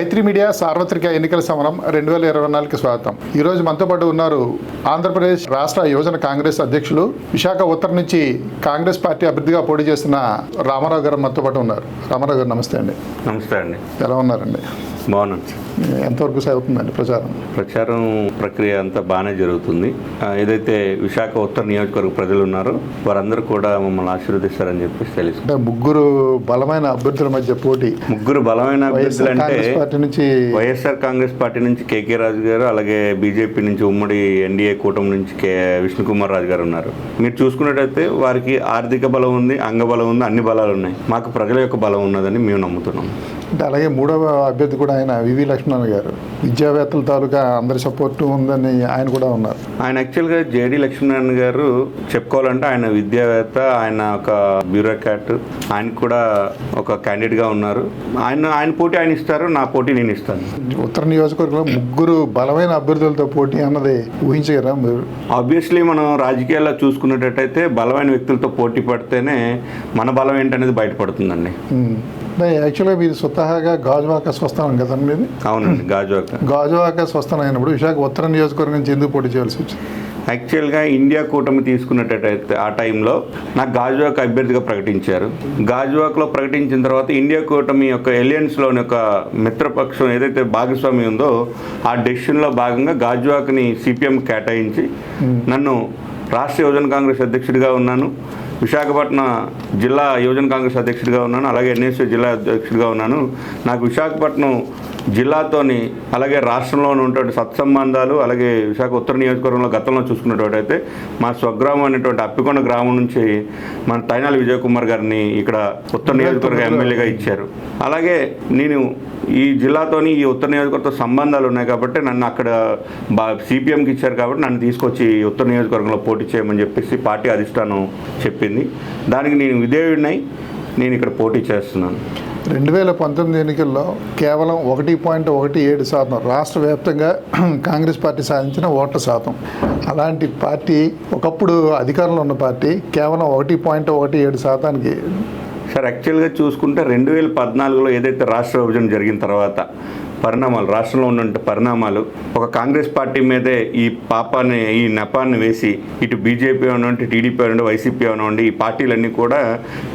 మైత్రి media సార్వత్రిక ఎన్నికల సమరం 2024కి స్వాగతం. ఈరోజు మనతో పాటు ఉన్నారు ఆంధ్రప్రదేశ్ రాష్ట్ర యువజన కాంగ్రెస్ అధ్యక్షులు, విశాఖ ఉత్తర నుంచి కాంగ్రెస్ పార్టీ అభ్యర్థిగా పోటీ చేస్తున్న రామారావు గారు మనతో పాటు ఉన్నారు. రామారావు గారు నమస్తే అండి. నమస్తే అండి. ఎలా ఉన్నారండి? బాగున్నాను సార్. ఎంతవరకు సాగుతుందండి ప్రచారం ప్రక్రియ అంతా బాగానే జరుగుతుంది. ఏదైతే విశాఖ ఉత్తర నియోజకవర్గ ప్రజలు ఉన్నారో వారందరూ కూడా మమ్మల్ని ఆశీర్వదిస్తారని చెప్పేసి తెలుసు. అంటే ముగ్గురు బలమైన అభ్యర్థుల మధ్య పోటీ. ముగ్గురు బలమైన అభ్యర్థులు అంటే వైఎస్ఆర్ కాంగ్రెస్ పార్టీ నుంచి కేకే రాజు గారు, అలాగే బీజేపీ నుంచి ఉమ్మడి ఎన్డీఏ కూటమి నుంచి విష్ణుకుమార్ రాజు గారు ఉన్నారు. మీరు చూసుకున్నట్టయితే వారికి ఆర్థిక బలం ఉంది, అంగబలం ఉంది, అన్ని బలాలు ఉన్నాయి. మాకు ప్రజల యొక్క బలం ఉన్నదని మేము నమ్ముతున్నాం. అంటే అలాగే మూడవ అభ్యర్థి కూడా ఆయన వివి లక్ష్మణ్ గారు, విద్యావేత్తల తాలూకా అందరి సపోర్టు ఉందని ఆయన కూడా ఉన్నారు. ఆయన యాక్చువల్గా జేడి లక్ష్మణ్ గారు చెప్పుకోవాలంటే ఆయన విద్యావేత్త, ఆయన ఒక బ్యూరోక్రాట్, ఆయన కూడా ఒక క్యాండిడేట్గా ఉన్నారు. ఆయన పోటీ ఆయన ఇస్తారు, నా పోటీ నేను ఇస్తాను. ఉత్తర నియోజకవర్గంలో ముగ్గురు బలమైన అభ్యర్థులతో పోటీ అన్నది ఊహించగలరా మీరు? ఆబ్వియస్లీ మనం రాజకీయాల్లో చూసుకున్నట్టయితే బలమైన వ్యక్తులతో పోటీ పడితేనే మన బలం ఏంటనేది బయటపడుతుందండి. యాక్చువల్గా మీరు స్వతహాగా గాజువాక స్వస్థానం కదా మీది? అవునండి, గాజువాక స్వస్థానం అయినప్పుడు విశాఖ ఉత్తర నియోజకవర్గం నుంచి ఎందుకు పోటీ చేయాల్సి వచ్చింది? యాక్చువల్గా ఇండియా కూటమి తీసుకున్నట్టయితే ఆ టైంలో నాకు గాజువాక అభ్యర్థిగా ప్రకటించారు. గాజువాకలో ప్రకటించిన తర్వాత ఇండియా కూటమి యొక్క ఎలియన్స్లోని ఒక మిత్రపక్షం ఏదైతే భాగస్వామి ఉందో ఆ డెసిషన్లో భాగంగా గాజువాకని సిపిఎం కేటాయించి నన్ను రాష్ట్ర యువజన కాంగ్రెస్ అధ్యక్షుడిగా ఉన్నాను, విశాఖపట్నం జిల్లా యువజన కాంగ్రెస్ అధ్యక్షుడిగా ఉన్నాను, అలాగే ఎన్ఎస్యూ జిల్లా అధ్యక్షుడిగా ఉన్నాను. నాకు విశాఖపట్నం జిల్లాతోని అలాగే రాష్ట్రంలో ఉన్నటువంటి సత్సంబంధాలు, అలాగే విశాఖ ఉత్తర నియోజకవర్గంలో గతంలో చూసుకున్నట్టయితే మా స్వగ్రామం అనేటువంటి అప్పికొండ గ్రామం నుంచి మన తైనాలి విజయ్ కుమార్ గారిని ఇక్కడ ఉత్తర నియోజకవర్గ ఎమ్మెల్యేగా ఇచ్చారు. అలాగే నేను ఈ జిల్లాతోని ఈ ఉత్తర నియోజకవర్గంతో సంబంధాలు ఉన్నాయి కాబట్టి నన్ను అక్కడ సిపిఎంకి ఇచ్చారు కాబట్టి నన్ను తీసుకొచ్చి ఉత్తర నియోజకవర్గంలో పోటీ చేయమని చెప్పేసి పార్టీ అధిష్టానం చెప్పింది. దానికి నేను విధేయుడినై నేను ఇక్కడ పోటీ చేస్తున్నాను. 2019 ఎన్నికల్లో కేవలం 1.17% రాష్ట్ర వ్యాప్తంగా కాంగ్రెస్ పార్టీ సాధించిన ఓట్ల శాతం. అలాంటి పార్టీ, ఒకప్పుడు అధికారంలో ఉన్న పార్టీ కేవలం 1.17%. సార్ యాక్చువల్గా చూసుకుంటే 2014లో ఏదైతే రాష్ట్ర విభజన జరిగిన తర్వాత పరిణామాలు, రాష్ట్రంలో ఉన్న పరిణామాలు ఒక కాంగ్రెస్ పార్టీ మీదే ఈ నెపాన్ని వేసి ఇటు బీజేపీ అవ్వండి, టీడీపీ అవ్వండి, వైసీపీ అవ్వండి, ఈ పార్టీలన్నీ కూడా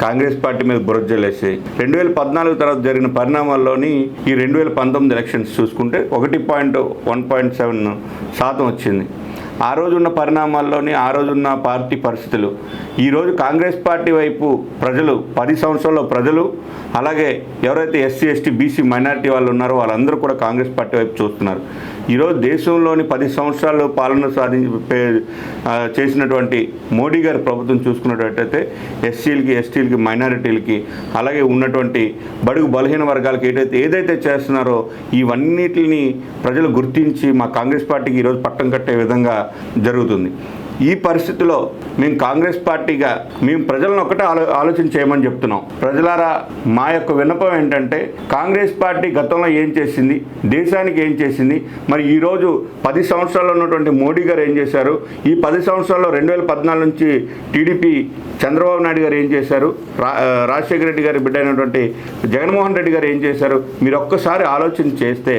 కాంగ్రెస్ పార్టీ మీద బురజల్లేసాయి. 2014 తర్వాత జరిగిన పరిణామాల్లోని ఈ 2019 ఎలక్షన్స్ చూసుకుంటే 1.7% వచ్చింది. ఆ రోజున్న పరిణామాల్లోని ఆ రోజున్న పార్టీ పరిస్థితులు, ఈరోజు కాంగ్రెస్ పార్టీ వైపు ప్రజలు 10 సంవత్సరాల్లో ప్రజలు, అలాగే ఎవరైతే ఎస్సీ ఎస్టీ బీసీ మైనారిటీ వాళ్ళు ఉన్నారో వాళ్ళందరూ కూడా కాంగ్రెస్ పార్టీ వైపు చూస్తున్నారు. ఈరోజు దేశంలోని 10 సంవత్సరాలు పాలన చేసినటువంటి మోడీ గారి ప్రభుత్వం చూసుకున్నట్టయితే ఎస్సీలకి, ఎస్టీలకి, మైనారిటీలకి, అలాగే ఉన్నటువంటి బడుగు బలహీన వర్గాలకి ఏదైతే చేస్తున్నారో ఇవన్నిటిని ప్రజలు గుర్తించి మా కాంగ్రెస్ పార్టీకి ఈరోజు పట్టం కట్టే విధంగా జరుగుతుంది. ఈ పరిస్థితిలో మేము కాంగ్రెస్ పార్టీగా మేము ప్రజలను ఒకటే ఆలోచన చేయమని చెప్తున్నాం. ప్రజలారా, మా యొక్క విన్నపం ఏంటంటే కాంగ్రెస్ పార్టీ గతంలో ఏం చేసింది, దేశానికి ఏం చేసింది, మరి ఈరోజు 10 సంవత్సరాల్లో ఉన్నటువంటి మోడీ గారు ఏం చేశారు, ఈ 10 సంవత్సరాల్లో 2014 నుంచి టీడీపీ చంద్రబాబు నాయుడు గారు ఏం చేశారు, రాజశేఖర రెడ్డి గారి బిడ్డ అయినటువంటి జగన్మోహన్ రెడ్డి గారు ఏం చేశారు, మీరు ఒక్కసారి ఆలోచన చేస్తే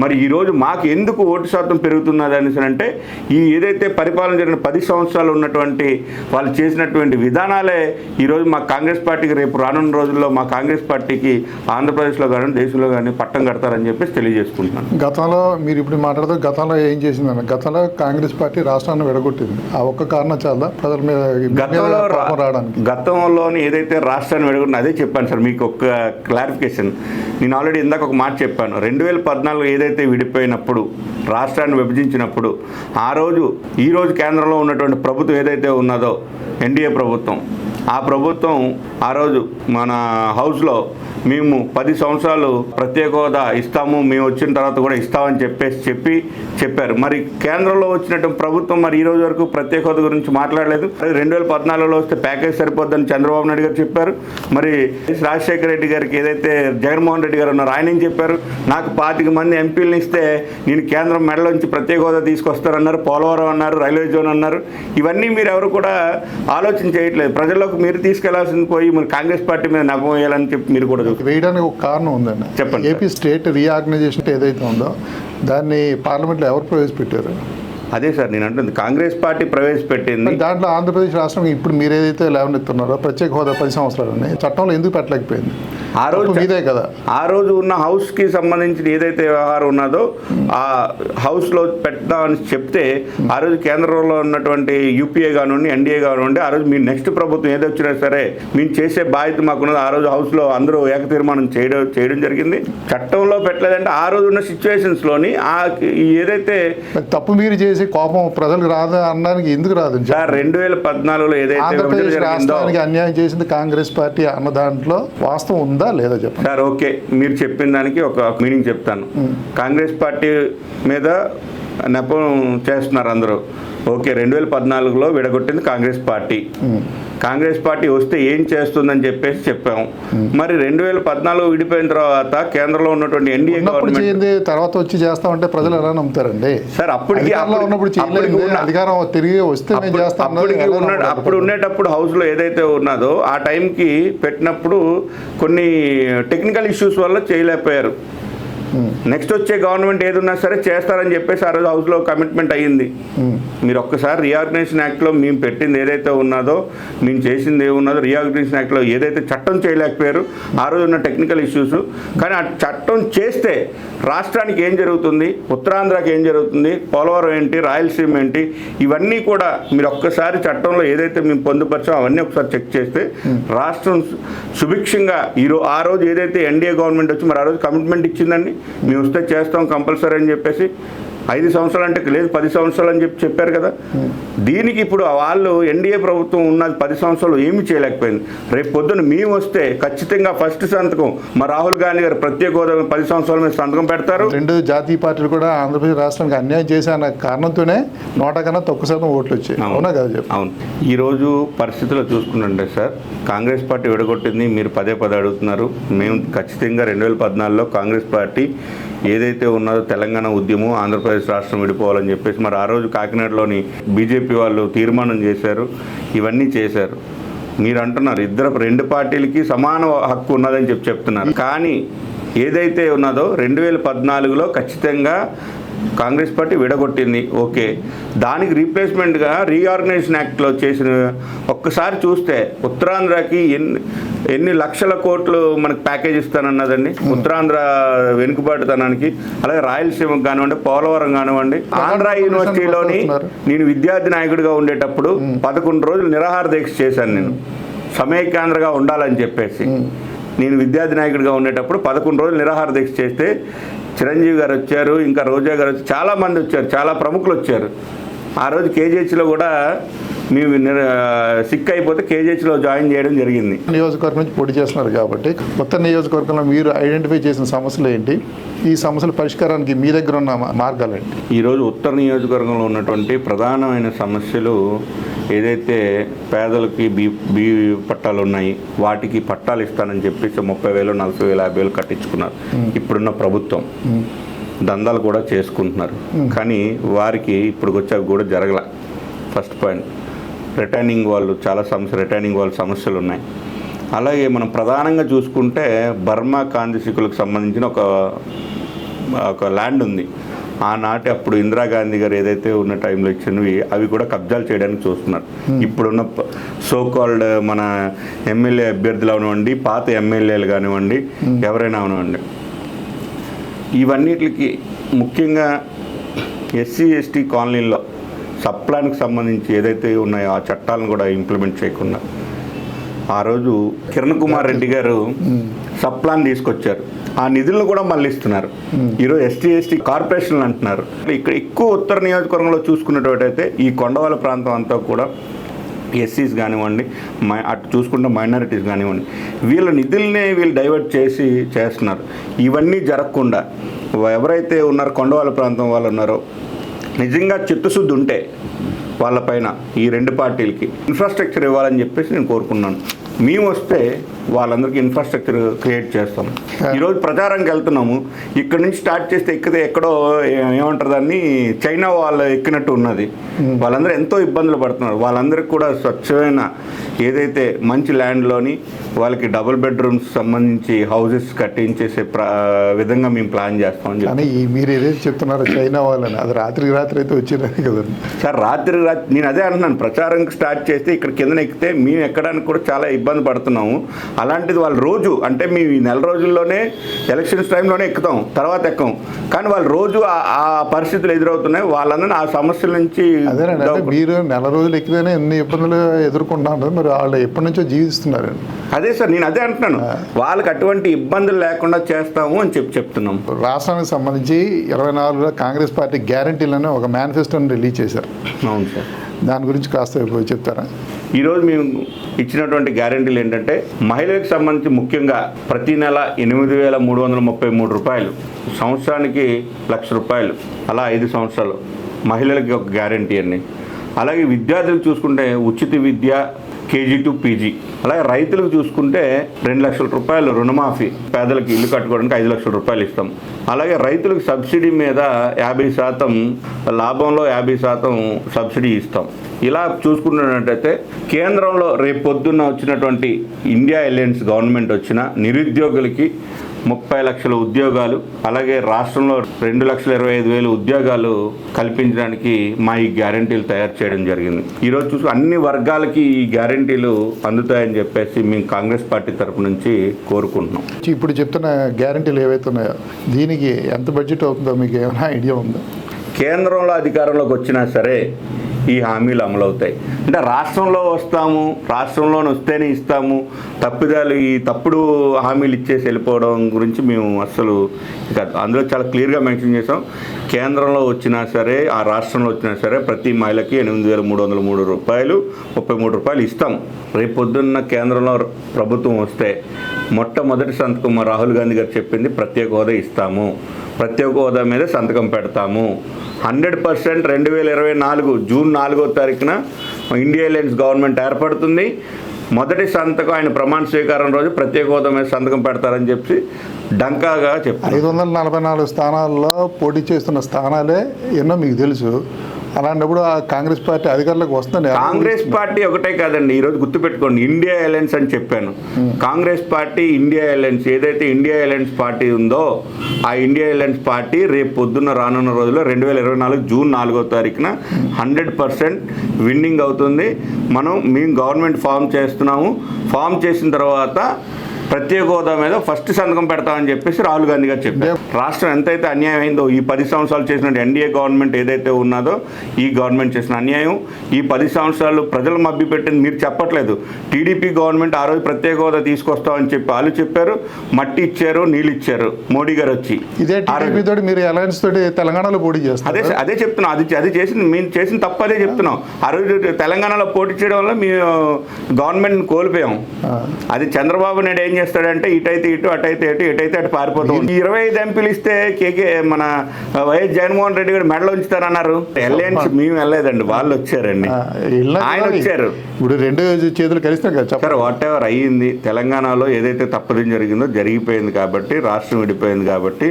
మరి ఈరోజు మాకు ఎందుకు ఓటు శాతం పెరుగుతున్నది అనేసి అంటే ఈ ఏదైతే పరిపాలన జరిగిన 10 సంవత్సరాలు ఉన్నటువంటి వాళ్ళు చేసినటువంటి విధానాలే ఈరోజు మా కాంగ్రెస్ పార్టీకి రేపు రానున్న రోజుల్లో మా కాంగ్రెస్ పార్టీకి ఆంధ్రప్రదేశ్లో కానీ దేశంలో కానీ పట్టం కడతారని చెప్పేసి తెలియజేసుకుంటున్నాను. గతంలో మీరు ఇప్పుడు మాట్లాడుతూ గతంలో ఏం చేసిందని, గతంలో కాంగ్రెస్ పార్టీ రాష్ట్రాన్ని విడగొట్టింది. ఆ ఒక్క కారణం చాలా ప్రజల మీద రావడానికి. గతంలోని ఏదైతే రాష్ట్రాన్ని విడగొట్టిన అదే చెప్పాను సార్. మీకు ఒక క్లారిఫికేషన్, నేను ఆల్రెడీ ఇందాక ఒక మాట చెప్పాను. 2014 ఏదైతే విడిపోయినప్పుడు, రాష్ట్రాన్ని విభజించినప్పుడు ఈ రోజు కేంద్రంలో ఉన్నటువంటి ప్రభుత్వం ఏదైతే ఉన్నదో ఎన్డీఏ ప్రభుత్వం, ఆ ప్రభుత్వం ఆ రోజు మన హౌస్లో మేము 10 సంవత్సరాలు ప్రత్యేక హోదా ఇస్తాము, మేము వచ్చిన తర్వాత కూడా ఇస్తామని చెప్పారు. మరి కేంద్రంలో వచ్చినటువంటి ప్రభుత్వం మరి ఈ రోజు వరకు ప్రత్యేక హోదా గురించి మాట్లాడలేదు. 2014లో వస్తే ప్యాకేజ్ సరిపోద్దని చంద్రబాబు నాయుడు గారు చెప్పారు. మరి రాజశేఖర రెడ్డి గారికి ఏదైతే జగన్మోహన్ రెడ్డి గారు ఉన్నారో ఆయన ఏం చెప్పారు, నాకు 25 మంది ఎంపీలను ఇస్తే నేను కేంద్రం మెడలోంచి ప్రత్యేక హోదా తీసుకొస్తారన్నారు, పోలవరం అన్నారు, రైల్వే జోన్ అన్నారు. ఇవన్నీ మీరు ఎవరు కూడా ఆలోచన చేయట్లేదు. ప్రజల్లోకి మీరు తీసుకెళ్లాల్సింది పోయి మరి కాంగ్రెస్ పార్టీ మీద నవ్వేయాలని చెప్పి మీరు కూడా వేయడానికి ఒక కారణం ఉందండి. చెప్పండి. ఏపీ స్టేట్ రీఆర్గనైజేషన్ ఏదైతే ఉందో దాన్ని పార్లమెంట్లో ఎవరు ప్రవేశపెట్టారు? అదే సార్ నేను అంటుంది, కాంగ్రెస్ పార్టీ ప్రవేశపెట్టింది. దాంట్లో ఆంధ్రప్రదేశ్ రాష్ట్రం ఇప్పుడు మీరు ఏదైతే లేవనెత్తున్నారో ప్రత్యేక హోదా 10 సంవత్సరాలని చట్టంలో ఎందుకు పెట్టలేకపోయింది? ఆ రోజు మీదే కదా, ఆ రోజు ఉన్న హౌస్కి సంబంధించిన ఏదైతే వ్యవహారం ఉన్నదో ఆ హౌస్లో పెడదామని చెప్తే ఆ రోజు కేంద్రంలో ఉన్నటువంటి యూపీఏ కానివ్వండి, ఎన్డీఏ కానివ్వండి, ఆ రోజు మీ నెక్స్ట్ ప్రభుత్వం ఏదో వచ్చినా సరే మేము చేసే బాధ్యత మాకున్నది. ఆ రోజు హౌస్లో అందరూ ఏకతీర్మానం చేయడం జరిగింది. చట్టంలో పెట్టలేదంటే ఆ రోజు ఉన్న సిచ్యువేషన్స్లోని ఏదైతే తప్పు మీరు చేసి కోపం ప్రజలకు రాదా అనడానికి ఎందుకు రాదు? సార్ 2014లో ఏదైతే ఆంధ్రప్రదేశ్ రాష్ట్రానికి అన్యాయం చేసింది కాంగ్రెస్ పార్టీ అన్న దాంట్లో వాస్తవం ఉందా లేదా చెప్పండి సార్. ఓకే, మీరు చెప్పిన దానికి ఒక మీనింగ్ చెప్తాను. కాంగ్రెస్ పార్టీ మీద నెపం చేస్తున్నారు అందరూ. ఓకే, 2014లో విడగొట్టింది కాంగ్రెస్ పార్టీ. కాంగ్రెస్ పార్టీ వస్తే ఏం చేస్తుందని చెప్పేసి చెప్పాము. మరి 2014 విడిపోయిన తర్వాత కేంద్రంలో ఉన్నటువంటి ఎన్డీఏ గవర్నమెంట్ తర్వాత వచ్చి చేస్తామంటే ప్రజలు ఎలా నమ్ముతారండి? సార్ అప్పటికి అధికారం తిరిగి వస్తే అప్పుడు ఉండేటప్పుడు హౌస్ లో ఏదైతే ఉన్నదో ఆ టైంకి పెట్టినప్పుడు కొన్ని టెక్నికల్ ఇష్యూస్ వల్ల చేయలేకపోయారు. నెక్స్ట్ వచ్చే గవర్నమెంట్ ఏది ఉన్నా సరే చేస్తారని చెప్పేసి ఆ రోజు హౌస్లో కమిట్మెంట్ అయ్యింది. మీరు ఒక్కసారి రీఆర్గనైజేషన్ యాక్ట్లో మేము పెట్టింది ఏదైతే ఉన్నదో, మేము చేసింది ఏమున్నదో రీఆర్గనైజేషన్ యాక్ట్లో ఏదైతే చట్టం చేయలేకపోయారు ఆ రోజు ఉన్న టెక్నికల్ ఇష్యూస్. కానీ ఆ చట్టం చేస్తే రాష్ట్రానికి ఏం జరుగుతుంది, ఉత్తరాంధ్రకి ఏం జరుగుతుంది, పోలవరం ఏంటి, రాయలసీమ ఏంటి, ఇవన్నీ కూడా మీరు ఒక్కసారి చట్టంలో ఏదైతే మేము పొందుపరిచామో అవన్నీ ఒకసారి చెక్ చేస్తే రాష్ట్రం సుభిక్షంగా ఆ రోజు ఏదైతే ఎన్డీఏ గవర్నమెంట్ వచ్చి మరి ఆ రోజు కమిట్మెంట్ ఇచ్చిందండి, మేము వస్తే చేస్తాం కంపల్సరీ అని చెప్పేసి. 5 సంవత్సరాలు అంటే లేదు 10 సంవత్సరాలు అని చెప్పారు కదా. దీనికి ఇప్పుడు వాళ్ళు ఎన్డీఏ ప్రభుత్వం ఉన్నది 10 సంవత్సరాలు ఏమీ చేయలేకపోయింది. రేపు పొద్దున మేము వస్తే ఖచ్చితంగా ఫస్ట్ సంతకం మా రాహుల్ గాంధీ గారు ప్రత్యేక హోదా 10 సంవత్సరాల మీద సంతకం పెడతారు. 2 జాతీయ పార్టీలు కూడా ఆంధ్రప్రదేశ్ రాష్ట్రానికి అన్యాయం చేసే అన్న కారణంతోనే 100 కన్నా తక్కువ శాతం ఓట్లు వచ్చాయి. అవునా కదా చెప్పి? అవును. ఈరోజు పరిస్థితుల్లో చూసుకుంటుంటే సార్ కాంగ్రెస్ పార్టీ విడగొట్టింది మీరు పదే అడుగుతున్నారు. మేము ఖచ్చితంగా 2014లో కాంగ్రెస్ పార్టీ ఏదైతే ఉన్నదో తెలంగాణ ఉద్యమం ఆంధ్రప్రదేశ్ రాష్ట్రం విడిపోవాలని చెప్పేసి మరి ఆ రోజు కాకినాడలోని బీజేపీ వాళ్ళు తీర్మానం చేశారు, ఇవన్నీ చేశారు. మీరు అంటున్నారు 2 పార్టీలకి సమాన హక్కు ఉన్నదని చెప్తున్నారు. కానీ ఏదైతే ఉన్నదో 2014లో ఖచ్చితంగా కాంగ్రెస్ పార్టీ విడగొట్టింది. ఓకే, దానికి రీప్లేస్మెంట్గా రీఆర్గనైజేషన్ యాక్ట్లో చేసిన ఒక్కసారి చూస్తే ఉత్తరాంధ్రకి ఎన్ని లక్షల కోట్లు మనకు ప్యాకేజ్ ఇస్తానన్నదండి. ఉత్తరాంధ్ర వెనుకబాటుతనానికి, అలాగే రాయలసీమకు కానివ్వండి, పోలవరం కానివ్వండి. ఆంధ్ర యూనివర్సిటీలోని నేను విద్యార్థి నాయకుడిగా ఉండేటప్పుడు 11 రోజులు నిరాహార దీక్ష చేశాను. నేను సమైక్యాంధ్రగా ఉండాలని చెప్పేసి నేను విద్యార్థి నాయకుడిగా ఉండేటప్పుడు 11 రోజులు నిరాహార దీక్ష చేస్తే చిరంజీవి గారు వచ్చారు, ఇంకా రోజా గారు వచ్చారు, చాలామంది వచ్చారు, చాలా ప్రముఖులు వచ్చారు. ఆ రోజు కేజీహెచ్లో కూడా మేము సిక్ అయిపోతే కేజీహెచ్లో జాయిన్ చేయడం జరిగింది. నియోజకవర్గం నుంచి పోటీ చేస్తున్నారు కాబట్టి కొత్త నియోజకవర్గంలో మీరు ఐడెంటిఫై చేసిన సమస్యలు ఏంటి? ఈ సమస్యల పరిష్కారానికి మీ దగ్గర ఉన్న మార్గాలు ఏంటి? ఈరోజు ఉత్తర నియోజకవర్గంలో ఉన్నటువంటి ప్రధానమైన సమస్యలు ఏదైతే పేదలకి బీ పట్టాలు ఉన్నాయి వాటికి పట్టాలు ఇస్తానని చెప్పేసి 30,000, 40,000, 50,000 కట్టించుకున్నారు. ఇప్పుడున్న ప్రభుత్వం దందాలు కూడా చేసుకుంటున్నారు. కానీ వారికి ఇప్పుడు వచ్చి అవి కూడా జరగల. ఫస్ట్ పాయింట్, రిటైనింగ్ వాళ్ళు రిటైనింగ్ వాళ్ళ సమస్యలు ఉన్నాయి. అలాగే మనం ప్రధానంగా చూసుకుంటే బర్మా కాందిశికులకు సంబంధించిన ఒక ల్యాండ్ ఉంది. ఆనాటి అప్పుడు ఇందిరాగాంధీ గారు ఏదైతే ఉన్న టైంలో ఇచ్చినవి అవి కూడా కబ్జాలు చేయడానికి చూస్తున్నారు. ఇప్పుడున్న సోకాల్డ్ మన ఎమ్మెల్యే అభ్యర్థులు అవనివ్వండి, పాత ఎమ్మెల్యేలు కానివ్వండి, ఎవరైనా అవనివ్వండి, ఇవన్నిటికి ముఖ్యంగా ఎస్సీ ఎస్టీ కాలనీల్లో సప్లాన్కి సంబంధించి ఏదైతే ఉన్నాయో ఆ చట్టాలను కూడా ఇంప్లిమెంట్ చేయకుండా ఆ రోజు కిరణ్ కుమార్ రెడ్డి గారు సప్లాన్ తీసుకొచ్చారు. ఆ నిధులను కూడా మళ్ళిస్తున్నారు. ఈరోజు ఎస్టీ కార్పొరేషన్లు అంటున్నారు. ఇక్కడ ఎక్కువ ఉత్తర నియోజకవర్గంలో చూసుకున్నట్టయితే ఈ కొండవాళ్ళ ప్రాంతం అంతా కూడా ఎస్సీస్ కానివ్వండి, అటు చూసుకుంటే మైనారిటీస్ కానివ్వండి, వీళ్ళ నిధుల్ని వీళ్ళు డైవర్ట్ చేస్తున్నారు. ఇవన్నీ జరగకుండా ఎవరైతే ఉన్నారో కొండవాళ్ళ ప్రాంతం వాళ్ళు ఉన్నారో నిజంగా చిత్తశుద్ధి ఉంటే వాళ్ళపైన ఈ 2 పార్టీలకి ఇన్ఫ్రాస్ట్రక్చర్ ఇవ్వాలని చెప్పేసి నేను కోరుకున్నాను. మేము వస్తే వాళ్ళందరికీ ఇన్ఫ్రాస్ట్రక్చర్ క్రియేట్ చేస్తాం. ఈరోజు ప్రచారంకి వెళ్తున్నాము, ఇక్కడ నుంచి స్టార్ట్ చేస్తే ఎక్కితే ఎక్కడో ఏమంటారు దాన్ని చైనా వాళ్ళు ఎక్కినట్టు ఉన్నది. వాళ్ళందరూ ఎంతో ఇబ్బందులు పడుతున్నారు. వాళ్ళందరికీ కూడా స్వచ్ఛమైన ఏదైతే మంచి ల్యాండ్లోని వాళ్ళకి డబుల్ బెడ్రూమ్స్ సంబంధించి హౌసెస్ కట్టించేసే విధంగా మేము ప్లాన్ చేస్తామని చెప్పి. కానీ మీరు ఏదైతే చెప్తున్నారో చైనా వాళ్ళని, అది రాత్రికి రాత్రి అయితే వచ్చినది కదండి సార్. రాత్రి నేను అదే అంటున్నాను, ప్రచారంకి స్టార్ట్ చేస్తే ఇక్కడ కిందన ఎక్కితే మేము ఎక్కడానికి కూడా చాలా ఇబ్బంది పడుతున్నాము. అలాంటిది వాళ్ళు రోజు అంటే మేము ఈ నెల రోజుల్లోనే ఎలక్షన్స్ టైంలోనే ఎక్కుతాం, తర్వాత ఎక్కం. కానీ వాళ్ళు రోజు ఆ పరిస్థితులు ఎదురవుతున్నాయి. వాళ్ళందరినీ ఆ సమస్యల నుంచి అదేనండి, అంటే మీరు నెల రోజులు ఎక్కితేనే ఎన్ని ఇబ్బందులు ఎదుర్కొంటున్నారు, మరి వాళ్ళు ఎప్పటి నుంచో జీవిస్తున్నారు. అదే సార్, నేను అదే అంటున్నాను, వాళ్ళకి అటువంటి ఇబ్బందులు లేకుండా చేస్తాము అని చెప్తున్నాం. రాష్ట్రానికి సంబంధించి 24లో కాంగ్రెస్ పార్టీ గ్యారంటీలను ఒక మేనిఫెస్టోని రిలీజ్ చేశారు. అవును సార్, దాని గురించి కాస్త చెప్తారా? ఈరోజు మేము ఇచ్చినటువంటి గ్యారెంటీలు ఏంటంటే మహిళలకు సంబంధించి ముఖ్యంగా ప్రతి నెల 8,333 రూపాయలు, సంవత్సరానికి ₹1,00,000, అలా 5 సంవత్సరాలు మహిళలకి ఒక గ్యారెంటీ అండి. అలాగే విద్యార్థులకు చూసుకుంటే ఉచిత విద్య KG to PG. అలాగే రైతులకు చూసుకుంటే 2 లక్షల రూపాయలు రుణమాఫీ, పేదలకు ఇల్లు కట్టుకోవడానికి 5 లక్షల రూపాయలు ఇస్తాం. అలాగే రైతులకు సబ్సిడీ మీద 50%, లాభంలో 50% సబ్సిడీ ఇస్తాం. ఇలా చూసుకున్నట్టయితే కేంద్రంలో రేపు పొద్దున్న వచ్చినటువంటి ఇండియా అలయన్స్ గవర్నమెంట్ వచ్చిన నిరుద్యోగులకి 30 లక్షల ఉద్యోగాలు, అలాగే రాష్ట్రంలో 2,25,000 ఉద్యోగాలు కల్పించడానికి మా ఈ గ్యారెంటీలు తయారు చేయడం జరిగింది. ఈరోజు చూసి అన్ని వర్గాలకి ఈ గ్యారెంటీలు అందుతాయని చెప్పేసి మేము కాంగ్రెస్ పార్టీ తరపు నుంచి కోరుకుంటున్నాం. ఇప్పుడు చెప్తున్న గ్యారెంటీలు ఏవైతే ఉన్నాయో దీనికి ఎంత బడ్జెట్ అవుతుందో మీకు ఏమైనా ఐడియా ఉందా? కేంద్రంలో అధికారంలోకి వచ్చినా సరే ఈ హామీలు అమలవుతాయి. అంటే రాష్ట్రంలో వస్తాము, రాష్ట్రంలోనే వస్తేనే ఇస్తాము, ఈ తప్పుడు హామీలు ఇచ్చేసి వెళ్ళిపోవడం గురించి మేము అస్సలు అందులో చాలా క్లియర్గా మెన్షన్ చేసాం. కేంద్రంలో వచ్చినా సరే, ఆ రాష్ట్రంలో వచ్చినా సరే ప్రతి మహిళకి 8,333 రూపాయలు, 33 రూపాయలు ఇస్తాం. రేపు పొద్దున్న కేంద్రంలో ప్రభుత్వం వస్తే మొట్టమొదటి సంతకం మా రాహుల్ గాంధీ గారు చెప్పింది ప్రత్యేక హోదా ఇస్తాము, ప్రత్యేక హోదా మీద సంతకం పెడతాము. 100% 2024 జూన్ 4వ తారీఖున ఇండియా అలయన్స్ గవర్నమెంట్ ఏర్పడుతుంది. మొదటి సంతకం ఆయన ప్రమాణ స్వీకారం రోజు ప్రత్యేక హోదా మీద సంతకం పెడతారని చెప్పి డంకాగా చెప్పారు. 544 స్థానాల్లో పోటీ చేస్తున్న స్థానాలే ఎన్నో మీకు తెలుసు. అలాంటప్పుడు ఆ కాంగ్రెస్ పార్టీ అధికారులకు వస్తుంది. కాంగ్రెస్ పార్టీ ఒకటే కాదండి, ఈరోజు గుర్తుపెట్టుకోండి, ఇండియా అలయన్స్ అని చెప్పాను. కాంగ్రెస్ పార్టీ ఇండియా అలయన్స్, ఏదైతే ఇండియా అలయన్స్ పార్టీ ఉందో ఆ ఇండియా అలయన్స్ పార్టీ రేపు పొద్దున్న రానున్న రోజుల్లో 2024 జూన్ 4వ తారీఖున 100% విన్నింగ్ అవుతుంది. మేము గవర్నమెంట్ ఫామ్ చేస్తున్నాము. ఫామ్ చేసిన తర్వాత ప్రత్యేక హోదా మీద ఫస్ట్ సంతకం పెడతామని చెప్పేసి రాహుల్ గాంధీ గారు చెప్పారు. రాష్ట్రం ఎంతైతే అన్యాయం అయిందో ఈ 10 సంవత్సరాలు చేసిన ఎన్డీఏ గవర్నమెంట్ ఏదైతే ఉన్నదో ఈ గవర్నమెంట్ చేసిన అన్యాయం, ఈ 10 సంవత్సరాలు ప్రజలు మభ్యపెట్టింది మీరు చెప్పట్లేదు. టీడీపీ గవర్నమెంట్ ఆ రోజు ప్రత్యేక హోదా తీసుకొస్తామని చెప్పి వాళ్ళు చెప్పారు, మట్టి ఇచ్చారు, నీళ్ళు ఇచ్చారు మోడీ గారు వచ్చి. ఇదే టీడీపీ తోటి మీరు అలయన్స్ తోటి తెలంగాణలో పోటీ చేస్తారు. అదే చెప్తున్నాం, అది మేము చేసిన తప్పు అదే చెప్తున్నాం. ఆ రోజు తెలంగాణలో పోటీ చేయడం వల్ల మేము గవర్నమెంట్ కోల్పోయాం. అది చంద్రబాబు నాయుడు ఏం చేస్తాడంటే ఇటైతే ఇటు, అటైతే ఇటు, ఎటైతే అటు పారిపోతాం. 25 ఎంపీలు ఇస్తే మన వైఎస్ జగన్మోహన్ రెడ్డి గారు మెడలో ఉంచుతారన్నారు. అలయన్స్ మేము వెళ్ళలేదండి, వాళ్ళు వచ్చారండి, ఆయన వచ్చారు. ఇప్పుడు 2 చేతులు కలిస్తే సార్ వాట్ ఎవర్ అయ్యింది. తెలంగాణలో ఏదైతే తప్పుదం జరిగిందో జరిగిపోయింది కాబట్టి, రాష్ట్రం విడిపోయింది కాబట్టి,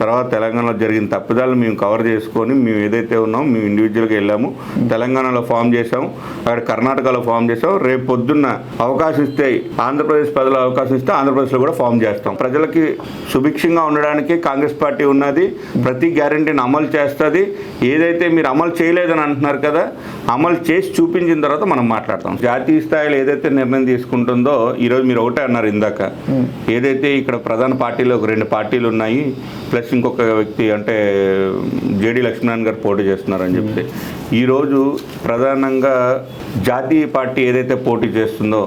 తర్వాత తెలంగాణలో జరిగిన తప్పుదాలు మేము కవర్ చేసుకొని మేము ఏదైతే ఉన్నామో మేము ఇండివిజువల్గా వెళ్ళాము. తెలంగాణలో ఫామ్ చేసాము, అక్కడ కర్ణాటకలో ఫామ్ చేసాము. రేపు పొద్దున్న అవకాశం ఇస్తే ఆంధ్రప్రదేశ్ ప్రజలు అవకాశం ఇస్తే ఆంధ్రప్రదేశ్లో కూడా ఫామ్ చేస్తాం. ప్రజలకి సుభిక్షంగా ఉండడానికి కాంగ్రెస్ పార్టీ ఉన్నది, ప్రతి గ్యారెంటీని అమలు చేస్తుంది. ఏదైతే మీరు అమలు చేయలేదని అంటున్నారు కదా, అమలు చేసి చూపించిన తర్వాత మనం మాట్లాడతాం. జాతీయ స్థాయిలో ఏదైతే నిర్ణయం తీసుకుంటుందో, ఈరోజు మీరు ఒకటే అన్నారు ఇందాక, ఏదైతే ఇక్కడ ప్రధాన పార్టీలో 2 పార్టీలు ఉన్నాయి, ప్లస్ ఇంకొక వ్యక్తి అంటే జేడీ లక్ష్మీనారాయణ గారు పోటీ చేస్తున్నారని చెప్తే, ఈరోజు ప్రధానంగా జాతీయ పార్టీ ఏదైతే పోటీ చేస్తుందో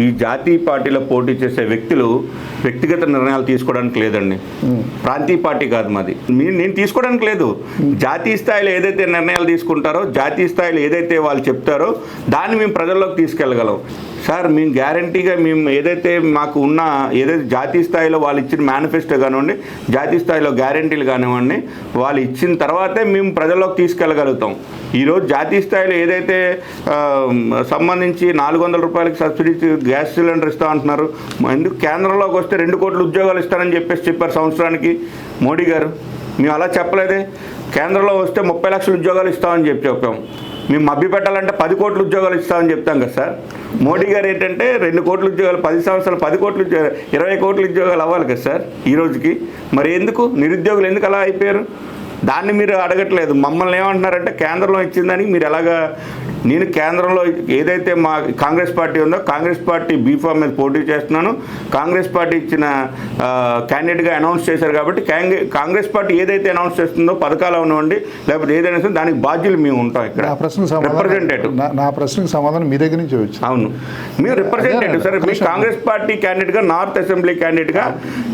ఈ జాతీయ పార్టీలో పోటీ చేసే వ్యక్తులు వ్యక్తిగత నిర్ణయాలు తీసుకోవడానికి లేదండి. ప్రాంతీయ పార్టీ కాదు మాది, నేను తీసుకోవడానికి లేదు. జాతీయ స్థాయిలో ఏదైతే నిర్ణయాలు తీసుకుంటారో, జాతీయ స్థాయిలో ఏదైతే వాళ్ళు చెప్తారో దాన్ని మేము ప్రజల్లోకి తీసుకెళ్ళగలం. సార్ మేము గ్యారంటీగా మేము ఏదైతే మాకు ఉన్న ఏదైతే జాతీయ స్థాయిలో వాళ్ళు ఇచ్చిన మేనిఫెస్టో కానివ్వండి, జాతీయ స్థాయిలో గ్యారంటీలు కానివ్వండి, వాళ్ళు ఇచ్చిన తర్వాతే మేము ప్రజల్లోకి తీసుకెళ్ళగలుగుతాం. ఈరోజు జాతీయ స్థాయిలో ఏదైతే సంబంధించి 400 రూపాయలకి సబ్సిడీ గ్యాస్ సిలిండర్ ఇస్తా అంటున్నారు, ఎందుకు కేంద్రంలోకి వస్తే 2 కోట్ల ఉద్యోగాలు ఇస్తారని చెప్పారు సంవత్సరానికి మోడీ గారు. మేము అలా చెప్పలేదే. కేంద్రంలో వస్తే 30 లక్షల ఉద్యోగాలు ఇస్తామని చెప్పాం. మేము మభ్య పెట్టాలంటే 10 కోట్ల ఉద్యోగాలు ఇస్తామని చెప్తాం కదా సార్. మోడీ గారు ఏంటంటే 2 కోట్ల ఉద్యోగాలు 10 సంవత్సరాలు 10 కోట్ల ఉద్యోగాలు 20 కోట్ల ఉద్యోగాలు అవ్వాలి కదా సార్ ఈ రోజుకి. మరి ఎందుకు నిరుద్యోగులు ఎందుకు అలా అయిపోయారు? దాన్ని మీరు అడగట్లేదు. మమ్మల్ని ఏమంటున్నారంటే కేంద్రంలో ఇచ్చిందని మీరు ఎలాగా. నేను కేంద్రంలో ఏదైతే మా కాంగ్రెస్ పార్టీ ఉందో కాంగ్రెస్ పార్టీ బీఫామ్ మీద పోటీ చేస్తున్నాను. కాంగ్రెస్ పార్టీ ఇచ్చిన క్యాండిడేట్గా అనౌన్స్ చేశారు కాబట్టి కాంగ్రెస్ పార్టీ ఏదైతే అనౌన్స్ చేస్తుందో పథకాలు అవనివ్వండి లేకపోతే ఏదైనా సరే దానికి బాధ్యులు మేము ఉంటాం ఇక్కడ. రిప్రజెంటేటివ్. నా ప్రశ్నకు సమాధానం మీ దగ్గర నుంచి వచ్చి అవును మీరు రిప్రజెంటేటివ్ సార్. మీ కాంగ్రెస్ పార్టీ క్యాండిడేట్గా నార్త్ అసెంబ్లీ క్యాండిడేట్గా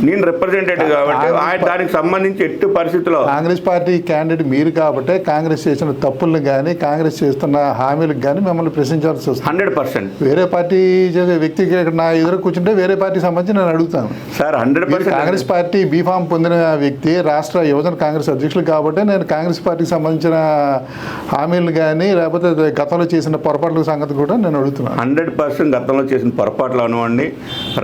నేను రిప్రజెంటేటివ్ కాబట్టి దానికి సంబంధించి ఎట్టి పరిస్థితిలో కాంగ్రెస్ పార్టీ క్యాండిడేట్ మీరు కాబట్టి కాంగ్రెస్ చేసిన తప్పులను కానీ కాంగ్రెస్ చేస్తున్న హామీలకు కానీ మిమ్మల్ని ప్రశ్నించాల్సి వస్తుంది. 100%. వేరే పార్టీ చేసే వ్యక్తికి ఇక్కడ నా ఎదురు కూర్చుంటే వేరే పార్టీకి సంబంధించి నేను అడుగుతాను సార్. 100% కాంగ్రెస్ పార్టీ బీఫామ్ పొందిన వ్యక్తి రాష్ట్ర యువజన కాంగ్రెస్ అధ్యక్షులు కాబట్టి నేను కాంగ్రెస్ పార్టీకి సంబంధించిన హామీలు కానీ లేకపోతే గతంలో చేసిన పొరపాట్ల సంగతి కూడా నేను అడుగుతున్నాను. 100% గతంలో చేసిన పొరపాట్లు కానివ్వండి,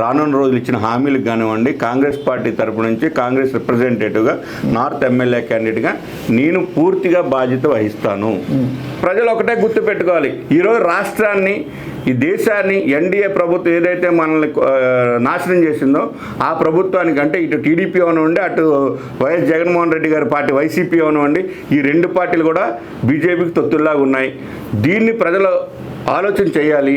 రానున్న రోజులు ఇచ్చిన హహామీలకు కానివ్వండి, కాంగ్రెస్ పార్టీ తరపు నుంచి కాంగ్రెస్ రిప్రజెంటేటివ్గా నార్త్ ఎమ్మెల్యే క్యాండిడేట్గా నేను పూర్తిగా బాధ్యత వహిస్తాను. ప్రజలు ఒకటే గుర్తుపెట్టుకోవాలి, ఈరోజు రాష్ట్రాన్ని ఈ దేశాన్ని ఎన్డీఏ ప్రభుత్వం ఏదైతే మనల్ని నాశనం చేసిందో ఆ ప్రభుత్వానికి అంటే ఇటు టీడీపీ అవనివ్వండి అటు వైఎస్ జగన్మోహన్ రెడ్డి గారి పార్టీ వైసీపీ అవనివ్వండి ఈ 2 పార్టీలు కూడా బీజేపీకి తొత్తుల్లాగా ఉన్నాయి. దీన్ని ప్రజలు ఆలోచన చేయాలి.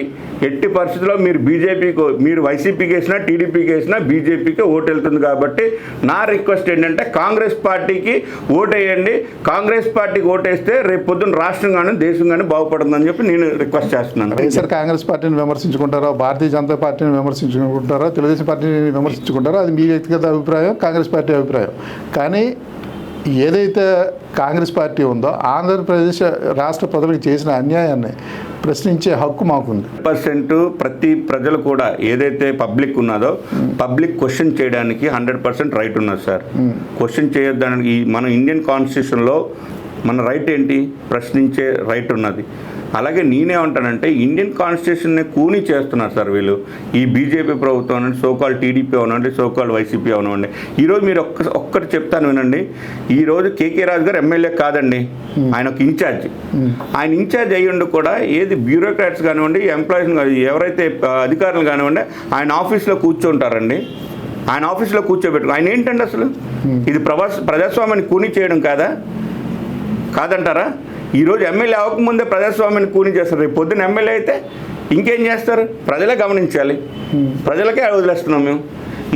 ఎట్టి పరిస్థితుల్లో మీరు బీజేపీకి మీరు వైసీపీకి వేసినా టీడీపీకి వేసినా బీజేపీకి ఓటు వెళ్తుంది. కాబట్టి నా రిక్వెస్ట్ ఏంటంటే కాంగ్రెస్ పార్టీకి ఓటు వేయండి. కాంగ్రెస్ పార్టీకి ఓటేస్తే రేపు పొద్దున్న రాష్ట్రం కానీ దేశం కానీ బాగుపడుతుందని చెప్పి నేను రిక్వెస్ట్ చేస్తున్నాను. వైఎస్ఆర్ కాంగ్రెస్ పార్టీని విమర్శించుకుంటారో భారతీయ జనతా పార్టీని విమర్శించుకుంటారో తెలుగుదేశం పార్టీని విమర్శించుకుంటారో అది మీ వ్యక్తిగత అభిప్రాయం, కాంగ్రెస్ పార్టీ అభిప్రాయం. కానీ ఏదైతే కాంగ్రెస్ పార్టీ ఉందో ఆంధ్రప్రదేశ్ రాష్ట్ర ప్రజలకు చేసిన అన్యాయాన్ని ప్రశ్నించే హక్కు మాకుంది. 100% ప్రతి ప్రజలు కూడా ఏదైతే పబ్లిక్ ఉన్నదో పబ్లిక్ క్వశ్చన్ చేయడానికి 100% రైట్ ఉన్నది సార్. క్వశ్చన్ చేయొద్దానికి మన ఇండియన్ కాన్స్టిట్యూషన్లో మన రైట్ ఏంటి? ప్రశ్నించే రైట్ ఉన్నది. అలాగే నేనేమంటానంటే ఇండియన్ కాన్స్టిట్యూషన్ని కూని చేస్తున్నారు సార్ వీళ్ళు. ఈ బీజేపీ ప్రభుత్వం అనండి, సోకాల్ టీడీపీ అవనండి, సోకాల్ వైసీపీ అవనండి. ఈరోజు మీరు ఒక్కటి చెప్తాను వినండి. ఈరోజు కేకే రాజు గారు ఎమ్మెల్యే కాదండి, ఆయన ఒక ఇన్ఛార్జ్. ఆయన ఇన్ఛార్జ్ అయ్యిండు కూడా ఏది బ్యూరోక్రాట్స్ కానివ్వండి, ఎంప్లాయీస్ ఎవరైతే అధికారులు కానివ్వండి ఆయన ఆఫీస్లో కూర్చుంటారండి. ఆయన ఆఫీస్లో కూర్చోబెట్టుకో ఆయన ఏంటండి అసలు ఇది ప్రజాస్వామ్యాన్ని కూని చేయడం కాదంటారా? ఈరోజు ఎమ్మెల్యే అవ్వకముందే ప్రజాస్వామ్యాన్ని కూని చేస్తారు. రేపు పొద్దున్న ఎమ్మెల్యే అయితే ఇంకేం చేస్తారు? ప్రజలే గమనించాలి. ప్రజలకే వదిలేస్తున్నాం మేము.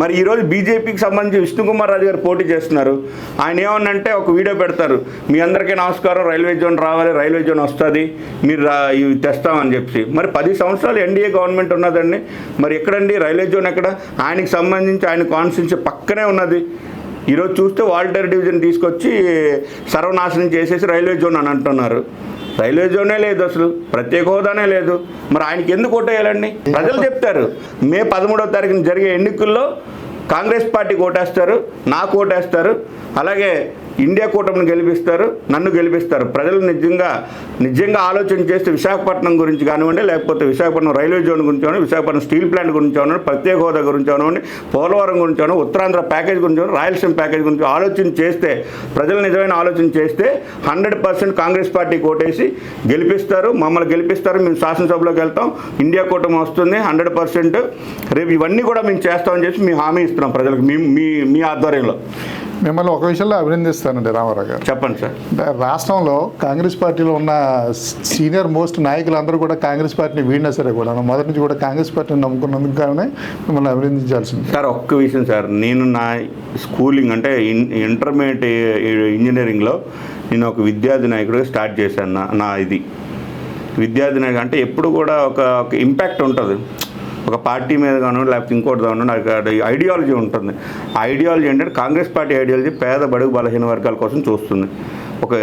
మరి ఈరోజు బీజేపీకి సంబంధించి విష్ణుకుమార్ రాజు గారు పోటీ చేస్తున్నారు. ఆయన ఏమన్నంటే ఒక వీడియో పెడతారు, మీ అందరికీ నమస్కారం, రైల్వే జోన్ రావాలి, రైల్వే జోన్ వస్తుంది, మీరు ఇవి తెస్తామని చెప్పి. మరి 10 సంవత్సరాలు ఎన్డీఏ గవర్నమెంట్ ఉన్నదండి, మరి ఎక్కడండి రైల్వే జోన్? ఎక్కడ? ఆయనకి సంబంధించి ఆయన కాన్స్టిట్యూన్సీ పక్కనే ఉన్నది. ఈరోజు చూస్తే వాల్టర్ డివిజన్ తీసుకొచ్చి సర్వనాశనం చేసేసి రైల్వే జోన్ అని అంటున్నారు. రైల్వే జోనే లేదు, అసలు ప్రత్యేక హోదానే లేదు. మరి ఆయనకి ఎందుకు ఓటేయాలండి? ప్రజలు చెప్తారు. మే 13వ తారీఖున జరిగే ఎన్నికల్లో కాంగ్రెస్ పార్టీకి ఓటేస్తారు, నాకు ఓటేస్తారు, అలాగే ఇండియా కూటమిని గెలిపిస్తారు, నన్ను గెలిపిస్తారు. ప్రజలు నిజంగా ఆలోచన చేస్తే విశాఖపట్నం గురించి కానివ్వండి, లేకపోతే విశాఖపట్నం రైల్వే జోన్ గురించి కానివ్వండి, విశాఖపట్నం స్టీల్ ప్లాంట్ గురించి కానివ్వండి, ప్రత్యేక హోదా గురించి కానివ్వండి, పోలవరం గురించి కానివ్వండి, ఉత్తరాంధ్ర ప్యాకేజ్ గురించి కానివ్వండి, రాయలసీమ ప్యాకేజ్ గురించి ఆలోచన చేస్తే, ప్రజలు నిజమైన ఆలోచన చేస్తే 100% కాంగ్రెస్ పార్టీకి ఓటేసి గెలిపిస్తారు, మమ్మల్ని గెలిపిస్తారు. మేము శాసనసభలోకి వెళ్తాం, ఇండియా కూటమి వస్తుంది 100%. రేపు ఇవన్నీ కూడా మేము చేస్తామని చెప్పి మేము హామీ ఇస్తున్నాం ప్రజలకు మీ ఆధ్వర్యంలో. మిమ్మల్ని ఒక విషయంలో అభినందిస్తానండి రామారావు గారు. చెప్పండి సార్. రాష్ట్రంలో కాంగ్రెస్ పార్టీలో ఉన్న సీనియర్ మోస్ట్ నాయకులందరూ కూడా కాంగ్రెస్ పార్టీని వీడినా సరే కూడా మొదటి నుంచి కూడా కాంగ్రెస్ పార్టీని నమ్ముకున్నందుకు కానీ మిమ్మల్ని అభినందించాల్సింది. సార్ ఒక్క విషయం సార్, నేను నా స్కూలింగ్ అంటే ఇంటర్మీడియట్ ఇంజనీరింగ్లో నేను ఒక విద్యార్థి నాయకుడిగా స్టార్ట్ చేశాను. నా ఇది విద్యార్థి నాయకుడు అంటే ఎప్పుడు కూడా ఒక ఇంపాక్ట్ ఉంటుంది ఒక పార్టీ మీద కాను, లేకపోతే ఇంకోటి కాను. నాకు ఐడియాలజీ ఉంటుంది. ఆ ఐడియాలజీ ఏంటంటే కాంగ్రెస్ పార్టీ ఐడియాలజీ పేద బడుగు బలహీన వర్గాల కోసం చూస్తుంది. ఒక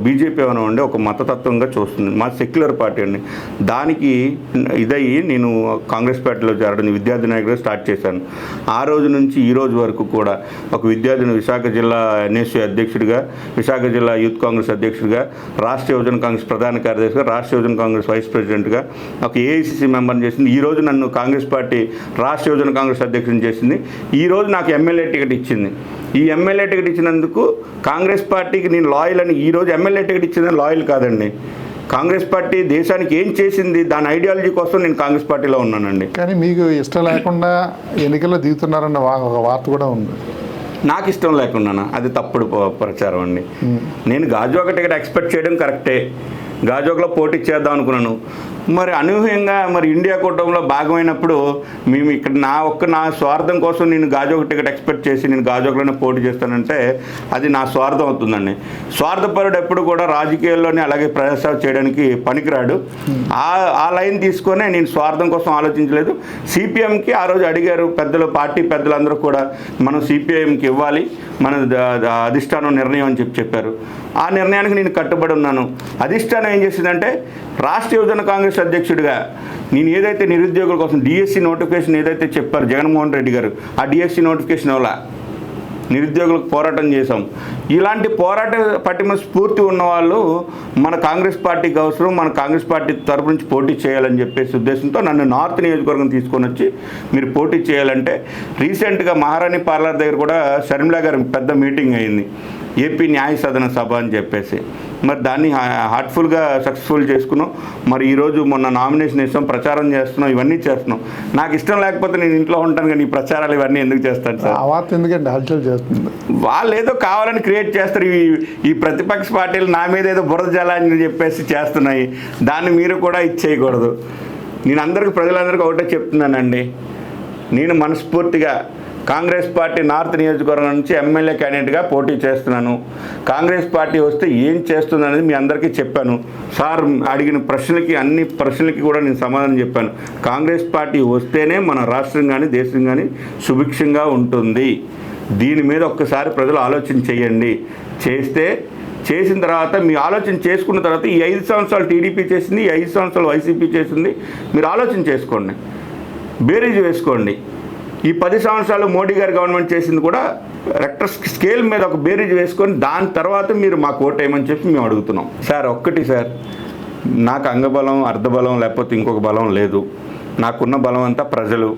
బీజేపీ ఏమైనా ఉండే ఒక మతతత్వంగా చూస్తుంది. మా సెక్యులర్ పార్టీ అండి. దానికి ఇదయ్యి నేను కాంగ్రెస్ పార్టీలో చేరడం విద్యార్థి నాయకుడిగా స్టార్ట్ చేశాను. ఆ రోజు నుంచి ఈ రోజు వరకు కూడా ఒక విద్యార్థిని విశాఖ జిల్లా ఎన్ఎస్యూ అధ్యక్షుడిగా, విశాఖ జిల్లా యూత్ కాంగ్రెస్ అధ్యక్షుడిగా, రాష్ట్ర యువజన కాంగ్రెస్ ప్రధాన కార్యదర్శిగా, రాష్ట్ర యువజన కాంగ్రెస్ వైస్ ప్రెసిడెంట్గా, ఒక ఏఐసిసి మెంబర్ని చేసింది. ఈరోజు నన్ను కాంగ్రెస్ పార్టీ రాష్ట్ర యువజన కాంగ్రెస్ అధ్యక్షుడిని చేసింది. ఈరోజు నాకు ఎమ్మెల్యే టికెట్ ఇచ్చింది. ఈ ఎమ్మెల్యే టికెట్ ఇచ్చినందుకు కాంగ్రెస్ పార్టీకి నేను లాయల్ అని. ఈరోజు ఎమ్మెల్యే టికెట్ ఇచ్చిందని లాయల్ కాదండి. కాంగ్రెస్ పార్టీ దేశానికి ఏం చేసింది దాని ఐడియాలజీ కోసం నేను కాంగ్రెస్ పార్టీలో ఉన్నానండి. కానీ మీకు ఇష్టం లేకుండా ఎన్నికల్లో దిగుతున్నారన్న ఒక వార్త కూడా ఉంది. నాకు ఇష్టం లేకున్నానా? అది తప్పుడు ప్రచారం అండి. నేను గాజువాక టికెట్ ఎక్స్పెక్ట్ చేయడం కరెక్టే. గాజువాకలో పోటీ చేద్దాం అనుకున్నాను. మరి అనూహ్యంగా మరి ఇండియా కూటమిలో భాగమైనప్పుడు మేము ఇక్కడ నా స్వార్థం కోసం నేను గాజువాక టికెట్ ఎక్స్పెక్ట్ చేసి నేను గాజువాకలోనే పోటీ చేస్తానంటే అది నా స్వార్థం అవుతుందండి. స్వార్థపరుడు ఎప్పుడు కూడా రాజకీయాల్లోనే అలాగే ప్రజాసేవ చేయడానికి పనికిరాడు. ఆ లైన్ తీసుకొనే నేను స్వార్థం కోసం ఆలోచించలేదు. సిపిఎంకి ఆ రోజు అడిగారు పెద్దలు, పార్టీ పెద్దలందరూ కూడా మనం సిపిఐఎంకి ఇవ్వాలి, మన అధిష్టానం నిర్ణయం అని చెప్పారు. ఆ నిర్ణయానికి నేను కట్టుబడి ఉన్నాను. అధిష్టానం ఏం చేసిందంటే రాష్ట్ర యువజన కాంగ్రెస్ అధ్యక్షుడిగా నేను ఏదైతే నిరుద్యోగుల కోసం డిఎస్సి నోటిఫికేషన్ ఏదైతే చెప్పారు జగన్మోహన్ రెడ్డి గారు, ఆ డిఎస్సి నోటిఫికేషన్ వల్ల నిరుద్యోగులకు పోరాటం చేశాం. ఇలాంటి పోరాట పట్టిమ స్ఫూర్తి ఉన్నవాళ్ళు మన కాంగ్రెస్ పార్టీకి అవసరం, మన కాంగ్రెస్ పార్టీ తరపు నుంచి పోటీ చేయాలని చెప్పేసి ఉద్దేశంతో నన్ను నార్త్ నియోజకవర్గం తీసుకొని వచ్చి మీరు పోటీ చేయాలంటే రీసెంట్గా మహారాణి పార్లర్ దగ్గర కూడా షర్మిలా గారి పెద్ద మీటింగ్ అయింది, ఏపీ న్యాయ సదన సభ అని చెప్పేసి. మరి దాన్ని హార్ట్ఫుల్గా సక్సెస్ఫుల్ చేసుకున్నాం. మరి ఈరోజు మొన్న నామినేషన్ ఇస్తాం, ప్రచారం చేస్తున్నాం, ఇవన్నీ చేస్తున్నాం. నాకు ఇష్టం లేకపోతే నేను ఇంట్లో ఉంటాను, కానీ ఈ ప్రచారాలు ఇవన్నీ ఎందుకు చేస్తాను సార్? ఆ వార్త ఎందుకంటే హల్చల్ చేస్తుంది. వాళ్ళు ఏదో కావాలని క్రియేట్ చేస్తారు. ఈ ప్రతిపక్ష పార్టీలు నా మీద ఏదో బురద జలాన్ని చెప్పేసి చేస్తున్నాయి. దాన్ని మీరు కూడా ఇచ్చేయకూడదు. నేను అందరికీ ప్రజలందరికీ ఒకటే చెప్తున్నానండి, నేను మనస్ఫూర్తిగా కాంగ్రెస్ పార్టీ నార్త్ నియోజకవర్గం నుంచి ఎమ్మెల్యే క్యాండిడేట్గా పోటీ చేస్తున్నాను. కాంగ్రెస్ పార్టీ వస్తే ఏం చేస్తుంది అనేది మీ అందరికీ చెప్పాను. సార్ అడిగిన అన్ని ప్రశ్నలకి కూడా నేను సమాధానం చెప్పాను. కాంగ్రెస్ పార్టీ వస్తేనే మన రాష్ట్రం కానీ దేశం కానీ సుభిక్షంగా ఉంటుంది. దీని మీద ఒక్కసారి ప్రజలు ఆలోచన చేయండి. చేసిన తర్వాత మీ ఆలోచన చేసుకున్న తర్వాత ఈ 5 సంవత్సరాలు టీడీపీ చేసింది, ఈ 5 సంవత్సరాలు వైసీపీ చేసింది, మీరు ఆలోచన చేసుకోండి, బేరీజ్ వేసుకోండి. ఈ 10 సంవత్సరాలు మోడీ గారి గవర్నమెంట్ చేసింది కూడా రెక్టర్ స్కేల్ మీద ఒక బేరీజ్ వేసుకొని దాని తర్వాత మీరు మాకు ఓటేయమని చెప్పి మేము అడుగుతున్నాం. సార్ ఒక్కటి సార్, నాకు అంగబలం, అర్ధబలం లేకపోతే ఇంకొక బలం లేదు. నాకున్న బలం అంతా ప్రజలు,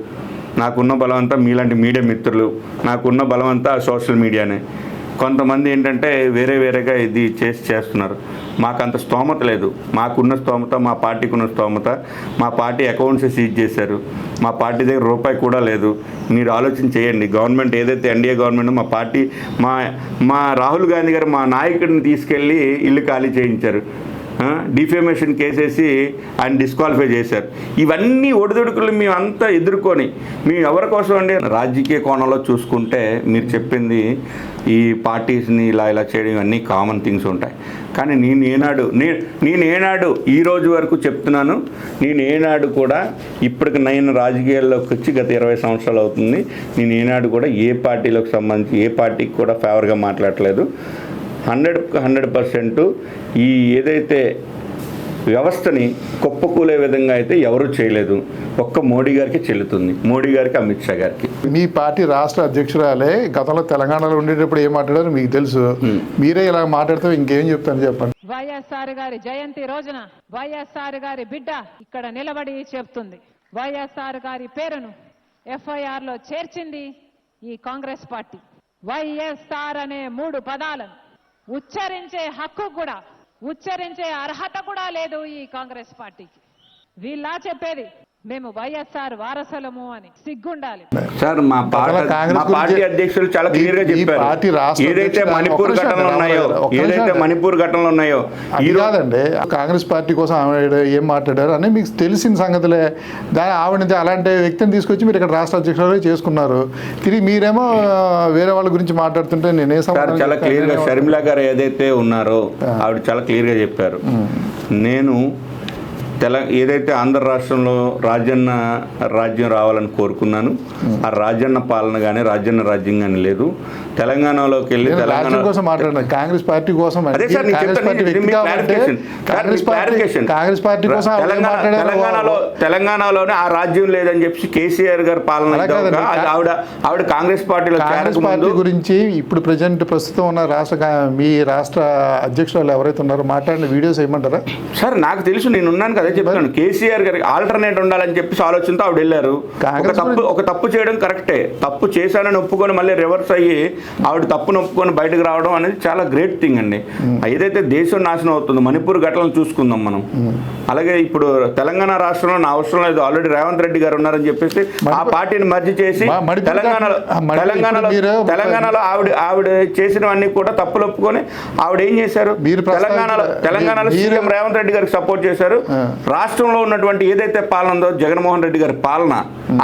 నాకున్న బలం అంతా మీలాంటి మీడియా మిత్రులు, నాకున్న బలం అంతా సోషల్ మీడియానే. కొంతమంది ఏంటంటే వేరేగా ఇది చేస్తున్నారు. మాకంత స్తోమత లేదు. మాకున్న స్తోమత, మా పార్టీకి ఉన్న స్తోమత, మా పార్టీ అకౌంట్స్ సీజ్ చేశారు. మా పార్టీ దగ్గర రూపాయి కూడా లేదు. మీరు ఆలోచన చేయండి. గవర్నమెంట్ ఏదైతే ఎన్డీఏ గవర్నమెంట్ మా పార్టీ మా రాహుల్ గాంధీ గారు మా నాయకుడిని తీసుకెళ్ళి ఇల్లు ఖాళీ చేయించారు. డిఫేమేషన్ కేసేసి ఆయన డిస్క్వాలిఫై చేశారు. ఇవన్నీ ఒడిదుడుకులు మేము అంతా ఎదుర్కొని మేము ఎవరి కోసం అండి రాజకీయ కోణంలో చూసుకుంటే మీరు చెప్పింది ఈ పార్టీస్ని ఇలా చేయడం ఇవన్నీ కామన్ థింగ్స్ ఉంటాయి. కానీ నేనేనాడు ఈ రోజు వరకు చెప్తున్నాను, నేనేనాడు కూడా ఇప్పటికి నేను రాజకీయాల్లోకి వచ్చి గత 20 సంవత్సరాలు అవుతుంది. నేను ఏనాడు కూడా ఏ పార్టీలకు సంబంధించి ఏ పార్టీకి కూడా ఫేవర్గా మాట్లాడలేదు. 100% ఈ ఏదైతే వ్యవస్థని కుప్పకూలే విధంగా అయితే ఎవరూ చేయలేదు. ఒక్క మోడీ గారికి చెల్లుతుంది, మోడీ గారికి, అమిత్ షా గారికి. మీ పార్టీ రాష్ట్ర అధ్యక్షురాలే గతంలో తెలంగాణలో ఉండేటప్పుడు ఏం మాట్లాడారో మీకు తెలుసు. మీరే ఇలా మాట్లాడితే ఇంకేం చెప్తాను చెప్పండి. వైఎస్ఆర్ గారి జయంతి రోజున వైఎస్ఆర్ గారి బిడ్డ ఇక్కడ నిలబడి చెప్తుంది, వైఎస్ఆర్ గారి పేరును FIR లో చేర్చింది ఈ కాంగ్రెస్ పార్టీ. వైఎస్ఆర్ అనే 3 పదాలను ఉచ్చరించే హక్కు కూడా, ఉచ్చరించే అర్హత కూడా లేదు ఈ కాంగ్రెస్ పార్టీకి. వీళ్ళ చెప్పేది మేము వైఎస్ఆర్ వారసులము అని, సిగ్గుండాలి. సార్ మా పార్టీ అధ్యక్షులు చాలా క్లియర్ గా చెప్పారు. ఏదైతే మణిపూర్ ఘటనలు ఉన్నాయో ఈ కాదండి, కాంగ్రెస్ పార్టీ కోసం ఆవిడ ఏం మాట్లాడారు అని మీకు తెలిసిన సంగతులే. ఆవిడ అలాంటి వ్యక్తిని తీసుకొచ్చి మీరు ఇక్కడ రాష్ట్ర అధ్యక్షులు చేసుకున్నారు. తిరిగి మీరేమో వేరే వాళ్ళ గురించి మాట్లాడుతుంటే నేనే చాలా క్లియర్ గా షర్మిలా గారు ఏదైతే ఉన్నారో ఆవిడ చాలా క్లియర్ గా చెప్పారు. నేను ఏదైతే ఆంధ్ర రాష్ట్రంలో రాజన్న రాజ్యం రావాలని కోరుకున్నాను, ఆ రాజన్న పాలన కానీ రాజన్న రాజ్యం కానీ లేదు. తెలంగాణలోకి వెళ్ళి తెలంగాణ కోసం మాట్లాడినా కాంగ్రెస్ పార్టీ కోసం అదే సార్ నేను కాంగ్రెస్ పార్టీ కోసం తెలంగాణలోనే ఆ రాజ్యం లేదని చెప్పి కేసీఆర్ గారు పాలన ఆవిడ కాంగ్రెస్ పార్టీలో పార్టీ గురించి ఇప్పుడు ప్రస్తుతం ఉన్న మీ రాష్ట్ర అధ్యక్షులు ఎవరైతే ఉన్నారో మాట్లాడిన వీడియోస్ ఏమంటారా సార్? నాకు తెలుసు, నేను ఉన్నాను కదా చెప్తాను. కేసీఆర్ గారికి ఆల్టర్నేట్ ఉండాలని చెప్పేసి ఆలోచనతో ఆవిడ వెళ్ళారు. ఒక తప్పు చేయడం కరెక్టే, తప్పు చేశానని ఒప్పుకొని మళ్ళీ రివర్స్ అయ్యి ఆవిడ తప్పును ఒప్పుకొని బయటకు రావడం అనేది చాలా గ్రేట్ థింగ్ అండి. ఏదైతే దేశం నాశనం అవుతుందో మణిపూర్ ఘటనలు చూసుకుందాం మనం. అలాగే ఇప్పుడు తెలంగాణ రాష్ట్రంలో నా అవసరం లేదు, ఆల్రెడీ రేవంత్ రెడ్డి గారు ఉన్నారని చెప్పేసి ఆ పార్టీని మర్జీ చేసి తెలంగాణలో ఆవిడ చేసినవన్నీ కూడా తప్పులు ఒప్పుకొని ఆవిడ ఏం చేశారు? తెలంగాణలో సీఎం రేవంత్ రెడ్డి గారికి సపోర్ట్ చేశారు. రాష్ట్రంలో ఉన్నటువంటి ఏదైతే పాలన ఉందో జగన్మోహన్ రెడ్డి గారి పాలన,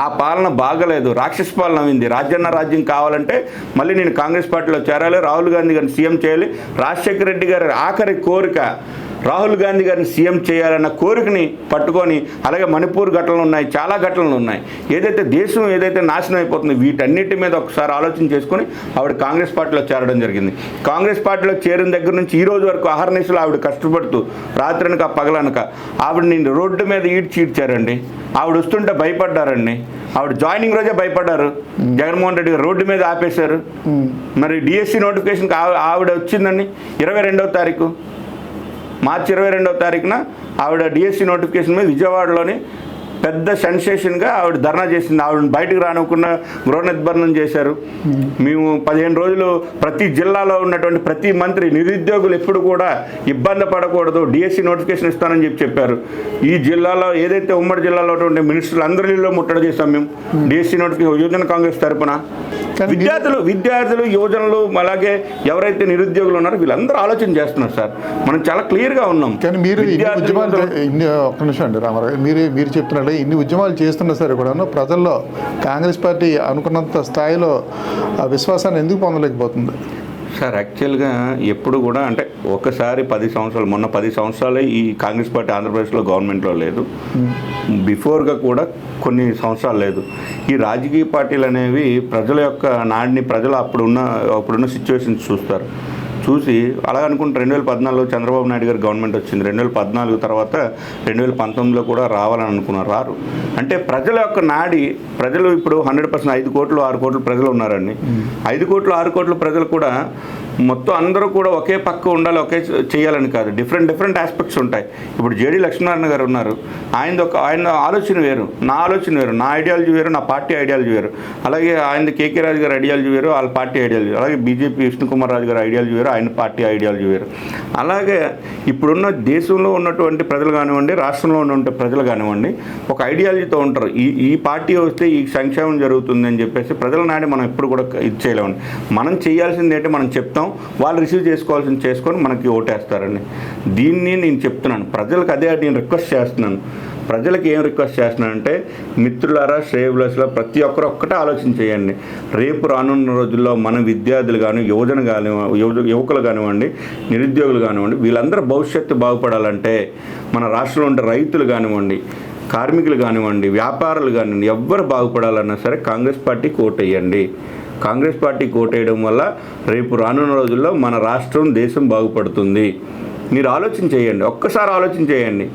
ఆ పాలన బాగలేదు, రాక్షస పాలన అయింది. రాజ్యాన్న రాజ్యం కావాలంటే మళ్ళీ నేను కాంగ్రెస్ పార్టీలో చేరాలి, రాహుల్ గాంధీ గారిని సీఎం చేయాలి. రాజశేఖర రెడ్డి గారి ఆఖరి కోరిక రాహుల్ గాంధీ గారిని సీఎం చేయాలన్న కోరికని పట్టుకొని, అలాగే మణిపూర్ ఘటనలు ఉన్నాయి, చాలా ఘటనలు ఉన్నాయి. దేశం ఏదైతే నాశనం అయిపోతుంది, వీటన్నిటి మీద ఒకసారి ఆలోచన చేసుకొని ఆవిడ కాంగ్రెస్ పార్టీలో చేరడం జరిగింది. కాంగ్రెస్ పార్టీలో చేరిన దగ్గర నుంచి ఈ రోజు వరకు అహర్నిశలు ఆవిడ కష్టపడుతూ రాత్రనక పగలనక ఆవిడని రోడ్డు మీద ఈడ్చారండి. ఆవిడ వస్తుంటే భయపడ్డారండి. ఆవిడ జాయినింగ్ రోజే భయపడ్డారు. జగన్మోహన్ రెడ్డి గారు రోడ్డు మీద ఆపేశారు. మరి డిఎస్సి నోటిఫికేషన్కి ఆవిడ వచ్చిందండి 22వ తారీఖు, మార్చి 22వ తారీఖున ఆవిడ డిఎస్సి నోటిఫికేషన్ మీద విజయవాడలోని పెద్ద సెన్సేషన్గా ఆవిడ ధర్నా చేసింది. ఆవిడని బయటకు రానివ్వకుండా గృహ నిర్బంధం చేశారు. మేము 15 రోజులు ప్రతి జిల్లాలో ఉన్నటువంటి ప్రతి మంత్రి నిరుద్యోగులు ఎప్పుడు కూడా ఇబ్బంది పడకూడదు, డిఎస్సి నోటిఫికేషన్ ఇస్తానని చెప్పారు. ఈ జిల్లాలో ఏదైతే ఉమ్మడి జిల్లాలో ఉన్నటువంటి మినిస్టర్లు అందరిలో ముట్టడి చేశాం మేము డిఎస్సి నోటిఫికేషన్ యువజన కాంగ్రెస్ తరఫున. విద్యార్థులు యువజనులు అలాగే ఎవరైతే నిరుద్యోగులు ఉన్నారో వీళ్ళందరూ ఆలోచన చేస్తున్నారు సార్. మనం చాలా క్లియర్గా ఉన్నాం. కానీ మీరు ఒక్క నిమిషం అండి రామారావు, మీరు చెప్తున్నట్టు ఇన్ని ఉద్యమాలు చేస్తున్నా సరే కూడా ప్రజల్లో కాంగ్రెస్ పార్టీ అనుకున్నంత స్థాయిలో విశ్వాసాన్ని ఎందుకు పొందలేకపోతుంది సార్? యాక్చువల్గా ఎప్పుడు కూడా అంటే ఒకసారి 10 సంవత్సరాలు, మొన్న 10 సంవత్సరాలే ఈ కాంగ్రెస్ పార్టీ ఆంధ్రప్రదేశ్లో గవర్నమెంట్లో లేదు, బిఫోర్గా కూడా కొన్ని సంవత్సరాలు లేదు. ఈ రాజకీయ పార్టీలు అనేవి ప్రజల యొక్క నాడిని ప్రజలు అప్పుడున్న సిచ్యువేషన్స్ చూసి అలా అనుకుంటే 2014లో చంద్రబాబు నాయుడు గారు గవర్నమెంట్ వచ్చింది. 2014 తర్వాత 2019లో కూడా రావాలని అనుకున్నారు, రారు. అంటే ప్రజల యొక్క నాడి, ప్రజలు ఇప్పుడు 100% 5 కోట్లు 6 కోట్లు ప్రజలు ఉన్నారండి. 5 కోట్లు 6 కోట్ల ప్రజలు కూడా మొత్తం అందరూ కూడా ఒకే పక్క ఉండాలి, ఒకే చేయాలని కాదు, డిఫరెంట్ ఆస్పెక్ట్స్ ఉంటాయి. ఇప్పుడు జేడీ లక్ష్మీనారాయణ గారు ఉన్నారు, ఆయన ఆలోచన వేరు, నా ఆలోచన వేరు, నా ఐడియాలజీ వేరు, నా పార్టీ ఐడియాలజీ వేరు. అలాగే ఆయన కేకే రాజు గారి ఐడియాలజీ వేరు, వాళ్ళ పార్టీ ఐడియాలజీ. అలాగే బీజేపీ విష్ణుకుమార్ రాజు గారి ఐడియాలజీ వేరు, ఆయన పార్టీ ఐడియాలజీ వేరు. అలాగే ఇప్పుడున్న దేశంలో ఉన్నటువంటి ప్రజలు కానివ్వండి, రాష్ట్రంలో ఉన్నటువంటి ప్రజలు కానివ్వండి, ఒక ఐడియాలజీతో ఉంటారు. ఈ పార్టీ వస్తే ఈ సంక్షేమం జరుగుతుంది అని చెప్పేసి ప్రజల నాడి మనం ఎప్పుడు కూడా ఇది చేయలేమండి. మనం చేయాల్సింది ఏంటంటే మనం చెప్తాం, వాళ్ళు రిసీవ్ చేసుకోవాల్సింది చేసుకొని మనకి ఓటేస్తారండి. దీన్ని నేను చెప్తున్నాను ప్రజలకు, అదే నేను రిక్వెస్ట్ చేస్తున్నాను. ప్రజలకు ఏం రిక్వెస్ట్ చేస్తున్నానంటే, మిత్రులారా, శ్రేయభిలాషుల ప్రతి ఒక్కరు ఒక్కటే ఆలోచన చేయండి. రేపు రానున్న రోజుల్లో మన విద్యార్థులు కానీ, యువకులు కానివ్వండి, నిరుద్యోగులు కానివ్వండి, వీళ్ళందరూ భవిష్యత్తు బాగుపడాలంటే మన రాష్ట్రంలో ఉండే రైతులు కానివ్వండి, కార్మికులు కానివ్వండి, వ్యాపారులు కానివ్వండి, ఎవ్వరు బాగుపడాలన్నా సరే కాంగ్రెస్ పార్టీకి ఓటేయండి. కాంగ్రెస్ పార్టీకి ఓటేయడం వల్ల రేపు రానున్న రోజుల్లో మన రాష్ట్రం, దేశం బాగుపడుతుంది. మీరు ఆలోచన చేయండి, ఒక్కసారి ఆలోచన చేయండి,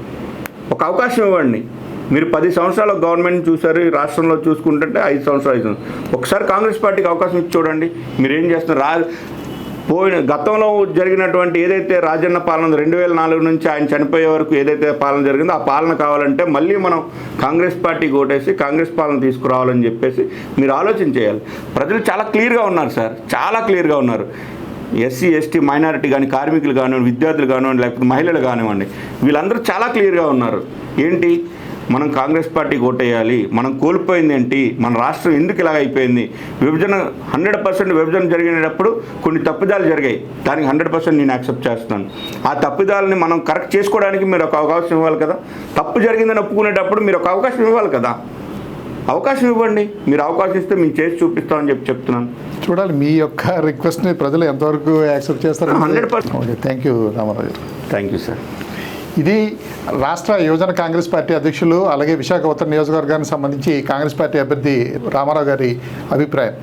ఒక అవకాశం ఇవ్వండి. మీరు 10 సంవత్సరాల గవర్నమెంట్ చూసారు, రాష్ట్రంలో చూసుకుంటుంటే 5 సంవత్సరాలు ఒకసారి కాంగ్రెస్ పార్టీకి అవకాశం ఇచ్చి చూడండి. మీరేం చేస్తున్నారు? గతంలో జరిగినటువంటి ఏదైతే రాజన్న పాలన 2004 నుంచి ఆయన చనిపోయే వరకు ఏదైతే పాలన జరిగిందో ఆ పాలన కావాలంటే మళ్ళీ మనం కాంగ్రెస్ పార్టీకి ఓటేసి కాంగ్రెస్ పాలన తీసుకురావాలని చెప్పేసి మీరు ఆలోచన చేయాలి. ప్రజలు చాలా క్లియర్గా ఉన్నారు సార్, చాలా క్లియర్గా ఉన్నారు. ఎస్సీ ఎస్టీ మైనారిటీ కానీ, కార్మికులు కానివ్వండి, విద్యార్థులు కానివ్వండి, లేకపోతే మహిళలు కానివ్వండి, వీళ్ళందరూ చాలా క్లియర్గా ఉన్నారు. ఏంటి, మనం కాంగ్రెస్ పార్టీకి ఓటేయాలి, మనం కోల్పోయింది ఏంటి, మన రాష్ట్రం ఎందుకు ఇలాగ అయిపోయింది, విభజన 100% విభజన జరిగినప్పుడు కొన్ని తప్పిదాలు జరిగాయి, దానికి 100% నేను యాక్సెప్ట్ చేస్తున్నాను. ఆ తప్పిదాలని మనం కరెక్ట్ చేసుకోవడానికి మీరు ఒక అవకాశం ఇవ్వాలి కదా. తప్పు జరిగిందని ఒప్పుకునేటప్పుడు మీరు ఒక అవకాశం ఇవ్వాలి కదా. అవకాశం ఇవ్వండి, మీరు అవకాశం ఇస్తే మేము చేసి చూపిస్తామని చెప్తున్నాను. చూడాలి మీ యొక్క రిక్వెస్ట్ని ప్రజలు ఎంతవరకు యాక్సెప్ట్ చేస్తారు. 100%. Okay, thank you Ramarao. Thank you sir. ఇది రాష్ట్ర యువజన కాంగ్రెస్ పార్టీ అధ్యక్షులు అలాగే విశాఖ ఉత్తర నియోజకవర్గానికి సంబంధించి కాంగ్రెస్ పార్టీ అభ్యర్థి రామారావు గారి అభిప్రాయం.